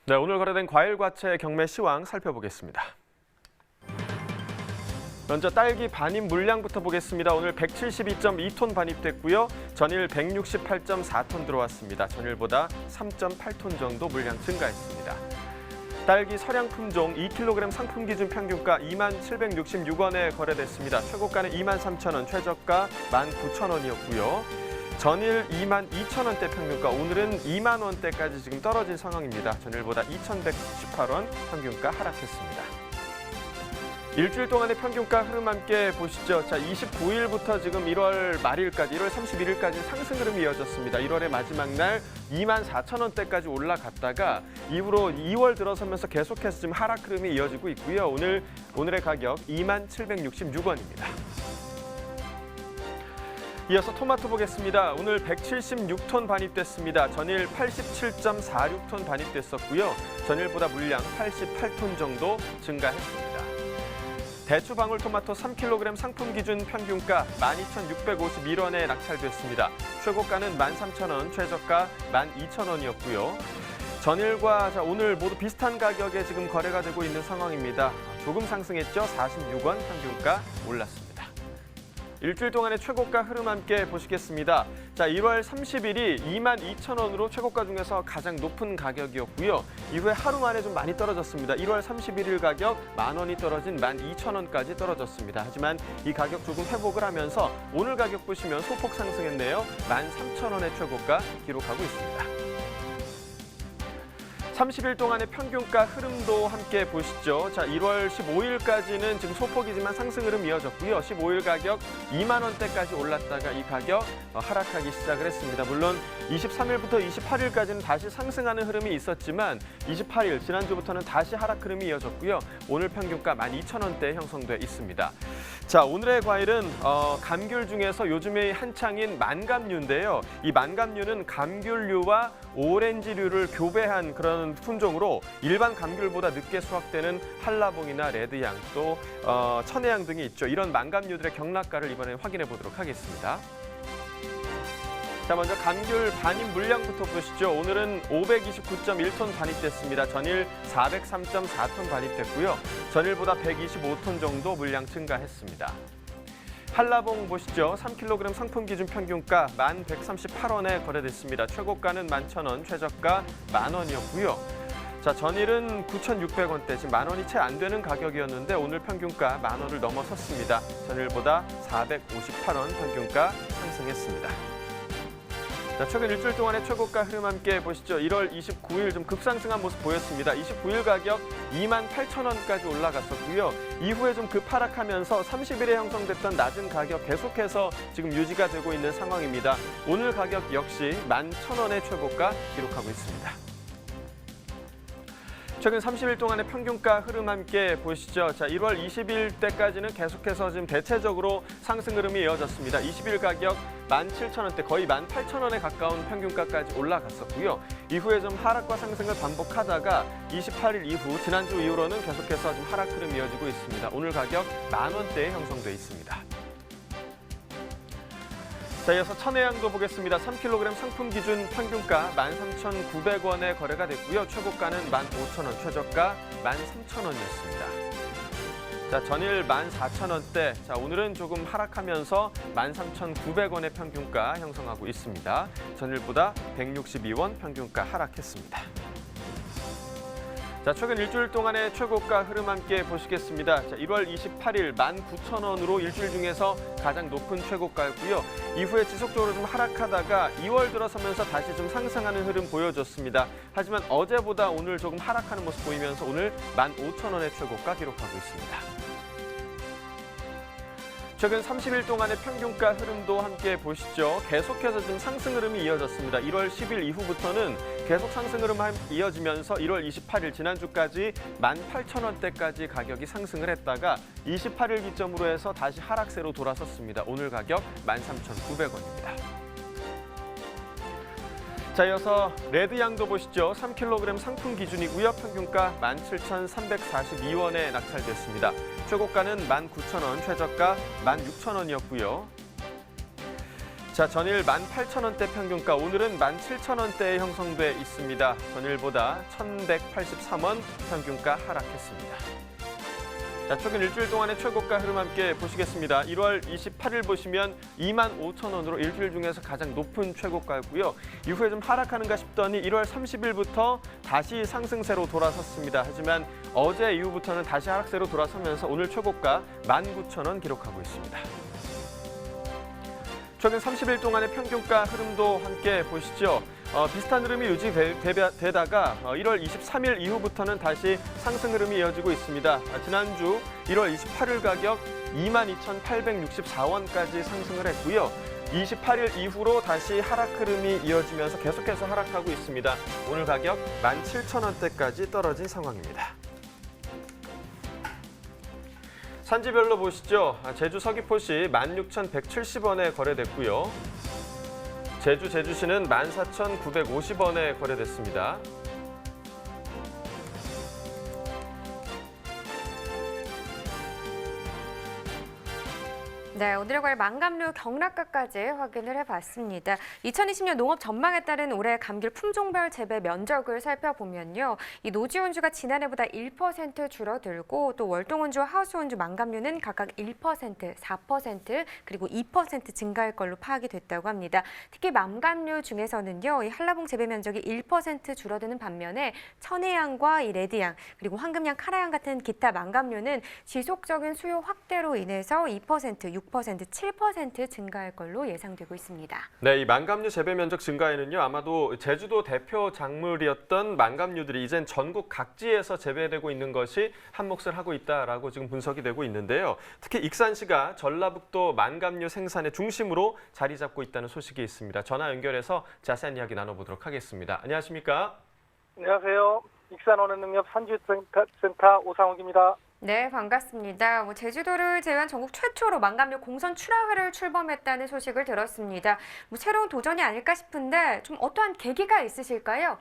네, 오늘 거래된 과일과채 경매 시황 살펴보겠습니다. 먼저 딸기 반입 물량부터 보겠습니다. 오늘 172.2톤 반입됐고요. 전일 168.4톤 들어왔습니다. 전일보다 3.8톤 정도 물량 증가했습니다. 딸기 서량 품종 2kg 상품 기준 평균가 2766원에 거래됐습니다. 최고가는 23,000원, 최저가 19,000원이었고요. 전일 22,000원대 평균가, 오늘은 2만 원대까지 지금 떨어진 상황입니다. 전일보다 2,198원 평균가 하락했습니다. 일주일 동안의 평균가 흐름 함께 보시죠. 자, 29일부터 지금 1월 말일까지, 1월 31일까지 상승 흐름이 이어졌습니다. 1월의 마지막 날 24,000원대까지 올라갔다가 이후로 2월 들어서면서 계속해서 지금 하락 흐름이 이어지고 있고요. 오늘의 가격 2766원입니다. 이어서 토마토 보겠습니다. 오늘 176톤 반입됐습니다. 전일 87.46톤 반입됐었고요. 전일보다 물량 88톤 정도 증가했습니다. 대추 방울토마토 3kg 상품 기준 평균가 12,651원에 낙찰됐습니다. 최고가는 13,000원, 최저가 12,000원이었고요. 전일과 오늘 모두 비슷한 가격에 지금 거래가 되고 있는 상황입니다. 조금 상승했죠. 46원 평균가 올랐습니다. 일주일 동안의 최고가 흐름 함께 보시겠습니다. 자, 1월 30일이 22,000원으로 최고가 중에서 가장 높은 가격이었고요. 이후에 하루 만에 좀 많이 떨어졌습니다. 1월 31일 가격 10,000원이 떨어진 12,000원까지 떨어졌습니다. 하지만 이 가격 조금 회복을 하면서 오늘 가격 보시면 소폭 상승했네요. 13,000원의 최고가 기록하고 있습니다. 30일 동안의 평균가 흐름도 함께 보시죠. 자, 1월 15일까지는 지금 소폭이지만 상승 흐름 이어졌고요. 15일 가격 2만 원대까지 올랐다가 이 가격 하락하기 시작을 했습니다. 물론 23일부터 28일까지는 다시 상승하는 흐름이 있었지만 28일 지난주부터는 다시 하락 흐름이 이어졌고요. 오늘 평균가 12,000원대에 형성돼 있습니다. 자, 오늘의 과일은 감귤 중에서 요즘에 한창인 만감류인데요. 이 만감류는 감귤류와 오렌지류를 교배한 그런 품종으로 일반 감귤보다 늦게 수확되는 한라봉이나 레드양, 또 천혜향 등이 있죠. 이런 만감류들의 경락가를 이번에 확인해 보도록 하겠습니다. 자, 먼저 감귤 반입 물량부터 보시죠. 오늘은 529.1톤 반입됐습니다. 전일 403.4톤 반입됐고요. 전일보다 125톤 정도 물량 증가했습니다. 한라봉 보시죠. 3kg 상품 기준 평균가 1138원에 거래됐습니다. 최고가는 11,000원, 최저가 10,000원이었고요. 자, 전일은 9,600원대, 지금 10,000원이 채 안 되는 가격이었는데 오늘 평균가 10,000원을 넘어섰습니다. 전일보다 458원 평균가 상승했습니다. 자, 최근 일주일 동안의 최고가 흐름 함께 보시죠. 1월 29일 좀 급상승한 모습 보였습니다. 29일 가격 28,000원까지 올라갔었고요. 이후에 좀 급하락하면서 30일에 형성됐던 낮은 가격 계속해서 지금 유지가 되고 있는 상황입니다. 오늘 가격 역시 11,000원의 최고가 기록하고 있습니다. 최근 30일 동안의 평균가 흐름 함께 보시죠. 자, 1월 20일 때까지는 계속해서 지금 대체적으로 상승 흐름이 이어졌습니다. 20일 가격 17,000원대, 거의 18,000원에 가까운 평균가까지 올라갔었고요. 이후에 좀 하락과 상승을 반복하다가 28일 이후, 지난주 이후로는 계속해서 좀 하락 흐름이 이어지고 있습니다. 오늘 가격 10,000원대에 형성돼 있습니다. 자, 이어서 천혜향도 보겠습니다. 3kg 상품 기준 평균가 13,900원에 거래가 됐고요. 최고가는 15,000원, 최저가 13,000원이었습니다. 자, 전일 14,000원대, 자, 오늘은 조금 하락하면서 13,900원의 평균가 형성하고 있습니다. 전일보다 162원 평균가 하락했습니다. 자, 최근 일주일 동안의 최고가 흐름 함께 보시겠습니다. 자, 1월 28일 19,000원으로 일주일 중에서 가장 높은 최고가였고요. 이후에 지속적으로 좀 하락하다가 2월 들어서면서 다시 좀 상승하는 흐름 보여줬습니다. 하지만 어제보다 오늘 조금 하락하는 모습 보이면서 오늘 15,000원의 최고가 기록하고 있습니다. 최근 30일 동안의 평균가 흐름도 함께 보시죠. 계속해서 지금 상승 흐름이 이어졌습니다. 1월 10일 이후부터는 계속 상승 흐름 이어지면서 1월 28일 지난주까지 18,000원대까지 가격이 상승을 했다가 28일 기점으로 해서 다시 하락세로 돌아섰습니다. 오늘 가격 13,900원입니다. 자, 이어서 레드양도 보시죠. 3kg 상품 기준이고요. 평균가 17,342원에 낙찰됐습니다. 최고가는 19,000원, 최저가 16,000원이었고요. 자, 전일 18,000원대 평균가, 오늘은 17,000원대에 형성돼 있습니다. 전일보다 1,183원 평균가 하락했습니다. 자, 최근 일주일 동안의 최고가 흐름 함께 보시겠습니다. 1월 28일 보시면 25,000원으로 일주일 중에서 가장 높은 최고가였고요. 이후에 좀 하락하는가 싶더니 1월 30일부터 다시 상승세로 돌아섰습니다. 하지만 어제 이후부터는 다시 하락세로 돌아서면서 오늘 최고가 19,000원 기록하고 있습니다. 최근 30일 동안의 평균가 흐름도 함께 보시죠. 비슷한 흐름이 유지되다가 1월 23일 이후부터는 다시 상승 흐름이 이어지고 있습니다. 지난주 1월 28일 가격 22,864원까지 상승을 했고요. 28일 이후로 다시 하락 흐름이 이어지면서 계속해서 하락하고 있습니다. 오늘 가격 17,000원대까지 떨어진 상황입니다. 산지별로 보시죠. 제주 서귀포시 16,170원에 거래됐고요. 제주시는 14,950원에 거래됐습니다. 네, 오늘의 과일 망감류 경락가까지 확인을 해봤습니다. 2020년 농업 전망에 따른 올해 감귤 품종별 재배 면적을 살펴보면요. 이 노지온주가 지난해보다 1% 줄어들고 또 월동온주와 하우스온주 망감류는 각각 1%, 4% 그리고 2% 증가할 걸로 파악이 됐다고 합니다. 특히 망감류 중에서는요. 이 한라봉 재배 면적이 1% 줄어드는 반면에 천혜향과 이 레드향 그리고 황금향, 카라향 같은 기타 망감류는 지속적인 수요 확대로 인해서 2%, 6%, 7% 증가할 걸로 예상되고 있습니다. 네, 이 망감류 재배 면적 증가에는요. 아마도 제주도 대표 작물이었던 망감류들이 이젠 전국 각지에서 재배되고 있는 것이 한몫을 하고 있다라고 지금 분석이 되고 있는데요. 특히 익산시가 전라북도 망감류 생산의 중심으로 자리 잡고 있다는 소식이 있습니다. 전화 연결해서 자세한 이야기 나눠보도록 하겠습니다. 안녕하십니까? 안녕하세요. 익산원해농협 산지센터 오상욱입니다. 네, 반갑습니다. 제주도를 제외한 전국 최초로 망감류 공선 출하회를 출범했다는 소식을 들었습니다. 새로운 도전이 아닐까 싶은데 좀 어떠한 계기가 있으실까요?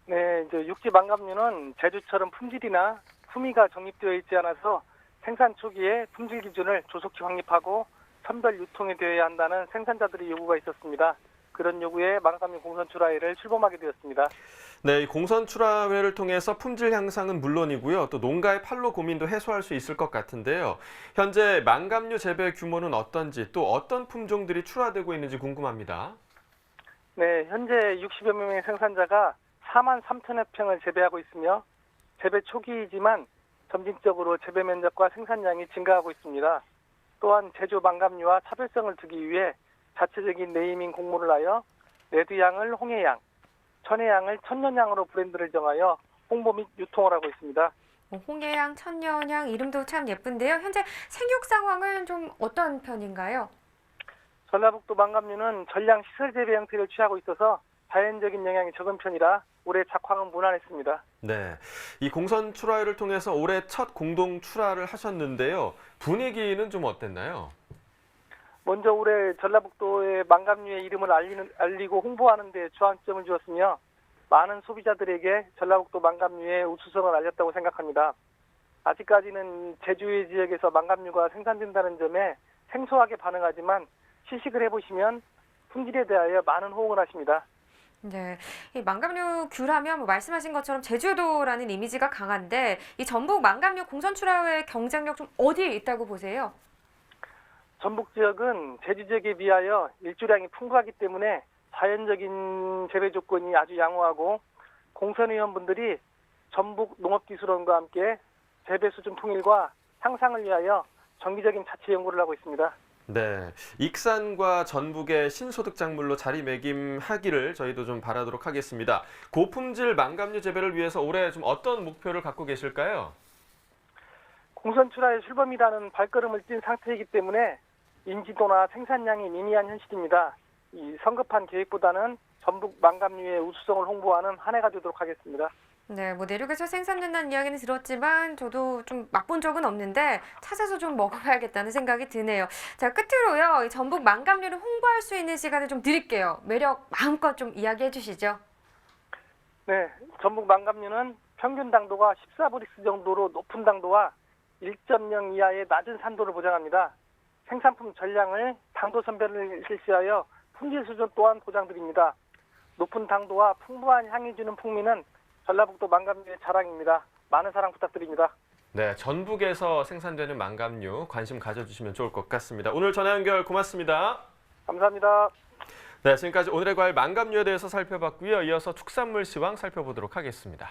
네, 이제 육지 망감류는 제주처럼 품질이나 품위가 정립되어 있지 않아서 생산 초기에 품질 기준을 조속히 확립하고 선별 유통이 되어야 한다는 생산자들의 요구가 있었습니다. 그런 요구에 망감류 공선 출하회를 출범하게 되었습니다. 네, 이 공선 출하회를 통해서 품질 향상은 물론이고요. 또 농가의 판로 고민도 해소할 수 있을 것 같은데요. 현재 망감류 재배 규모는 어떤지 또 어떤 품종들이 출하되고 있는지 궁금합니다. 네, 현재 60여 명의 생산자가 4만 3천여 평을 재배하고 있으며 재배 초기이지만 점진적으로 재배 면적과 생산량이 증가하고 있습니다. 또한 제주 망감류와 차별성을 두기 위해 자체적인 네이밍 공모를 하여 레드향을 홍해향, 천혜향을 천년향으로 브랜드를 정하여 홍보 및 유통을 하고 있습니다. 홍해향, 천년향 이름도 참 예쁜데요. 현재 생육 상황은 좀 어떤 편인가요? 전라북도 망감류는 전량 시설 재배 형태를 취하고 있어서 자연적인 영향이 적은 편이라 올해 작황은 무난했습니다. 네, 이 공선 출하회를 통해서 올해 첫 공동 출하를 하셨는데요. 분위기는 좀 어땠나요? 먼저 올해 전라북도의 망감류의 이름을 알리고 홍보하는 데 주안점을 주었으며 많은 소비자들에게 전라북도 망감류의 우수성을 알렸다고 생각합니다. 아직까지는 제주의 지역에서 망감류가 생산된다는 점에 생소하게 반응하지만 시식을 해보시면 품질에 대하여 많은 호응을 하십니다. 네, 이 망감류 귤하면 말씀하신 것처럼 제주도라는 이미지가 강한데 이 전북 망감류 공선 출하회 경쟁력 좀 어디에 있다고 보세요? 전북 지역은 제주 지역에 비하여 일조량이 풍부하기 때문에 자연적인 재배 조건이 아주 양호하고 공선위원분들이 전북 농업기술원과 함께 재배 수준 통일과 향상을 위하여 정기적인 자체 연구를 하고 있습니다. 네, 익산과 전북의 신소득 작물로 자리매김하기를 저희도 좀 바라도록 하겠습니다. 고품질 망감류 재배를 위해서 올해 좀 어떤 목표를 갖고 계실까요? 공선 출하의 출범이라는 발걸음을 띈 상태이기 때문에 인지도나 생산량이 미미한 현실입니다. 이 성급한 계획보다는 전북 망감류의 우수성을 홍보하는 한 해가 되도록 하겠습니다. 네, 내륙에서 생산된다는 이야기는 들었지만 저도 좀 맛본 적은 없는데 찾아서 좀 먹어봐야겠다는 생각이 드네요. 자, 끝으로요. 이 전북 망감류를 홍보할 수 있는 시간을 좀 드릴게요. 매력 마음껏 좀 이야기해 주시죠. 네, 전북 망감류는 평균 당도가 14브릭스 정도로 높은 당도와 1.0 이하의 낮은 산도를 보장합니다. 생산품 전량을 당도 선별을 실시하여 품질 수준 또한 보장드립니다. 높은 당도와 풍부한 향이 주는 풍미는 전라북도 망감류의 자랑입니다. 많은 사랑 부탁드립니다. 네, 전북에서 생산되는 망감류 관심 가져주시면 좋을 것 같습니다. 오늘 전화 연결 고맙습니다. 감사합니다. 네, 지금까지 오늘의 과일 망감류에 대해서 살펴봤고요. 이어서 축산물 시황 살펴보도록 하겠습니다.